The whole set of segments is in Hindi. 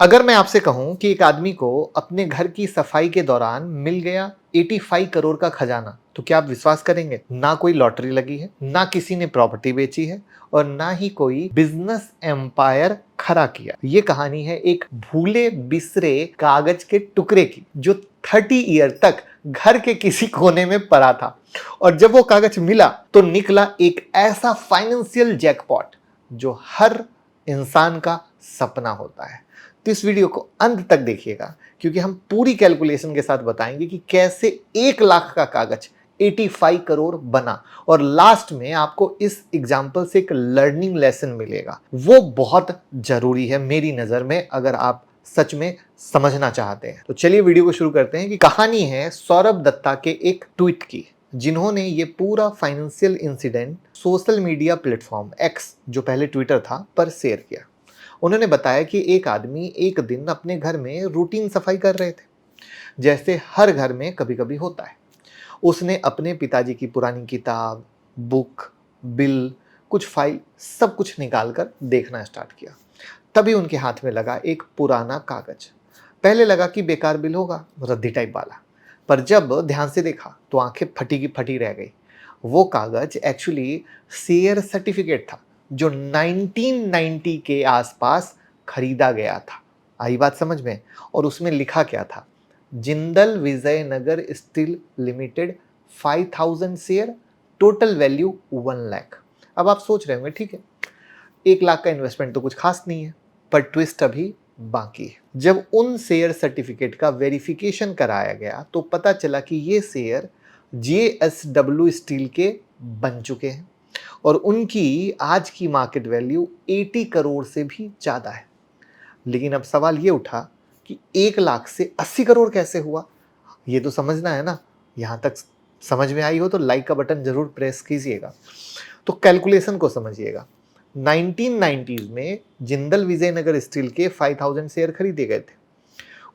अगर मैं आपसे कहूं कि एक आदमी को अपने घर की सफाई के दौरान मिल गया 85 करोड़ का खजाना, तो क्या आप विश्वास करेंगे? ना कोई लॉटरी लगी है, ना किसी ने प्रॉपर्टी बेची है और ना ही कोई बिजनेस एम्पायर खड़ा किया। ये कहानी है एक भूले बिसरे कागज के टुकड़े की, जो 30 ईयर तक घर के किसी कोने में पड़ा था। और जब वो कागज मिला तो निकला एक ऐसा फाइनेंशियल जैकपॉट जो हर इंसान का सपना होता है। तो इस वीडियो को अंत तक देखिएगा, क्योंकि हम पूरी कैलकुलेशन के साथ बताएंगे कि कैसे 1 लाख का कागज 85 करोड़ बना। और लास्ट में आपको इस एग्जाम्पल से एक लर्निंग लेसन मिलेगा, वो बहुत जरूरी है मेरी नजर में, अगर आप सच में समझना चाहते हैं। तो चलिए वीडियो को शुरू करते हैं। कि कहानी है सौरभ दत्ता के एक ट्वीट की, जिन्होंने ये पूरा financial incident social media platform x, जो पहले ट्विटर था, पर शेयर किया। उन्होंने बताया कि एक आदमी एक दिन अपने घर में रूटीन सफाई कर रहे थे, जैसे हर घर में कभी कभी होता है। उसने अपने पिताजी की पुरानी किताब, बुक, बिल, कुछ फाइल, सब कुछ निकाल कर देखना स्टार्ट किया। तभी उनके हाथ में लगा एक पुराना कागज। पहले लगा कि बेकार बिल होगा, रद्दी टाइप वाला, पर जब ध्यान से देखा तो आंखें फटी की फटी रह गई। वो कागज एक्चुअली शेयर सर्टिफिकेट था, जो 1990 के आसपास खरीदा गया था। आई बात समझ में? और उसमें लिखा क्या था? Jindal Vijayanagar steel limited 5000 share, total value 1 lakh. अब आप सोच रहे होंगे, ठीक है, 1 लाख का इन्वेस्टमेंट तो कुछ खास नहीं है, पर ट्विस्ट अभी बाकी है। जब उन शेयर सर्टिफिकेट का वेरिफिकेशन कराया गया तो पता चला कि ये शेयर JSW स्टील के बन चुके हैं और उनकी आज की मार्केट वैल्यू 80 करोड़ से भी ज़्यादा है। लेकिन अब सवाल ये उठा कि 1 लाख से 80 करोड़ कैसे हुआ? ये तो समझना है ना। यहाँ तक समझ में आई हो तो लाइक का बटन जरूर प्रेस कीजिएगा। तो कैलकुलेशन को समझिएगा। 1990s में जिंदल विजयनगर स्टील के 5000 शेयर खरीदे गए थे।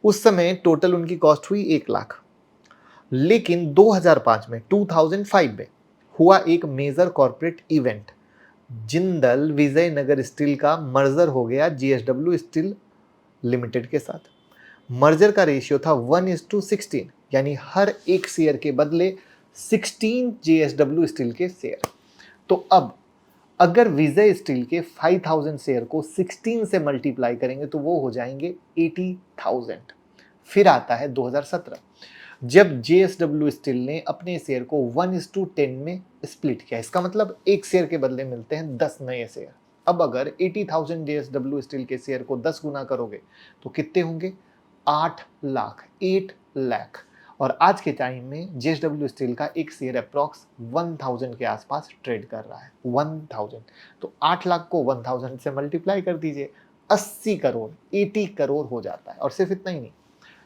उस समय टोटल उनकी कॉस्ट हुई 1 लाख। लेकिन 2005 में 2005 में हुआ एक major corporate event. Jindal Vijayanagar steel का मर्जर हो गया JSW स्टील लिमिटेड के साथ। मर्जर का रेशियो था 1:16, यानी हर एक शेयर के बदले 16 JSW स्टील के शेयर। तो अब अगर विजय स्टील के 5000 शेयर को 16 से मल्टीप्लाई करेंगे तो वो हो जाएंगे 80,000। फिर आता है 2017, जब JSW स्टील ने अपने शेयर को 1:10 में स्प्लिट किया। इसका मतलब एक शेयर के बदले मिलते हैं 10 नए शेयर। अब अगर 80,000 JSW स्टील के शेयर को 10 गुना करोगे तो कितने होंगे? 8 लाख, 8 लाख। और आज के टाइम में JSW स्टील का एक शेयर अप्रॉक्स 1000 के आसपास ट्रेड कर रहा है। 1000। तो 8 लाख को 1000 से मल्टीप्लाई कर दीजिए, 80 करोड़, 80 करोड़ हो जाता है। और सिर्फ इतना ही नहीं,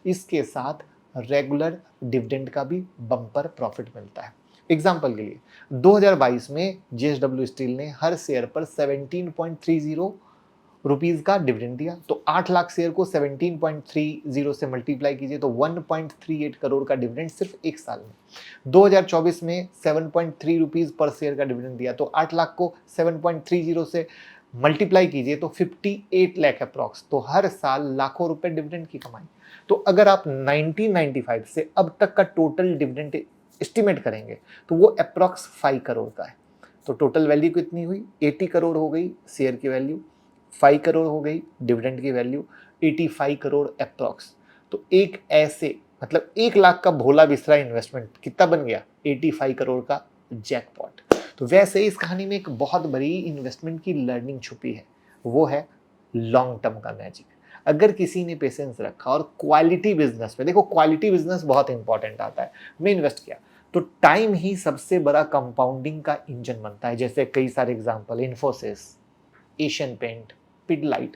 इसके साथ रेगुलर डिविडेंड का भी बम्पर प्रॉफिट मिलता है। एग्जाम्पल के लिए 2022 में JSW स्टील ने हर शेयर पर 17.30 रुपीज का डिविडेंड दिया। तो 8 लाख शेयर को 17.30 से मल्टीप्लाई कीजिए तो 1.38 करोड़ का डिविडेंड सिर्फ एक साल में। 2024 में 7.3 रुपीज पर शेयर का डिविडेंड दिया, तो 8 लाख को 7.30 से मल्टीप्लाई कीजिए तो 58 लाख अप्रॉक्स। तो हर साल लाखों रुपए डिविडेंड की कमाई। तो अगर आप 1995 से अब तक का टोटल डिविडेंड एस्टिमेट करेंगे तो वो अप्रॉक्स 5 करोड़ का है। तो टोटल वैल्यू कितनी हुई? 80 करोड़ हो गई शेयर की वैल्यू, 5 करोड़ हो गई डिविडेंड की वैल्यू, 85 करोड़ अप्रॉक्स। तो एक ऐसे, मतलब 1 लाख का भोला बिसरा इन्वेस्टमेंट कितना बन गया? 85 करोड़ का जैकपॉट। तो वैसे इस कहानी में एक बहुत बड़ी इन्वेस्टमेंट की लर्निंग छुपी है, वो है लॉन्ग टर्म का मैजिक। अगर किसी ने पेशेंस रखा और क्वालिटी बिजनेस में, देखो क्वालिटी बिजनेस बहुत इंपॉर्टेंट आता है, में इन्वेस्ट किया, तो टाइम ही सबसे बड़ा कंपाउंडिंग का इंजन बनता है। जैसे कई सारे एग्जांपल, इन्फोसिस, एशियन पेंट, पिडलाइट।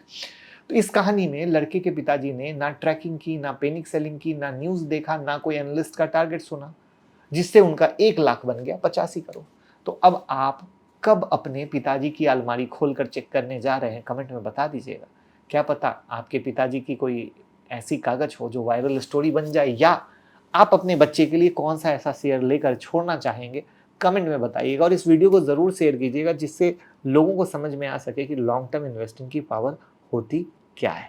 तो इस कहानी में लड़के के पिताजी ने ना ट्रैकिंग की, ना पैनिक सेलिंग की, ना न्यूज देखा, ना कोई एनालिस्ट का टारगेट सुना, जिससे उनका 1 लाख बन गया 85 करोड़। तो अब आप कब अपने पिताजी की अलमारी खोलकर चेक करने जा रहे हैं, कमेंट में बता दीजिएगा। क्या पता आपके पिताजी की कोई ऐसी कागज हो जो वायरल स्टोरी बन जाए, या आप अपने बच्चे के लिए कौन सा ऐसा शेयर लेकर छोड़ना चाहेंगे, कमेंट में बताइएगा। और इस वीडियो को जरूर शेयर कीजिएगा, जिससे लोगों को समझ में आ सके कि लॉन्ग टर्म इन्वेस्टिंग की पावर होती क्या है।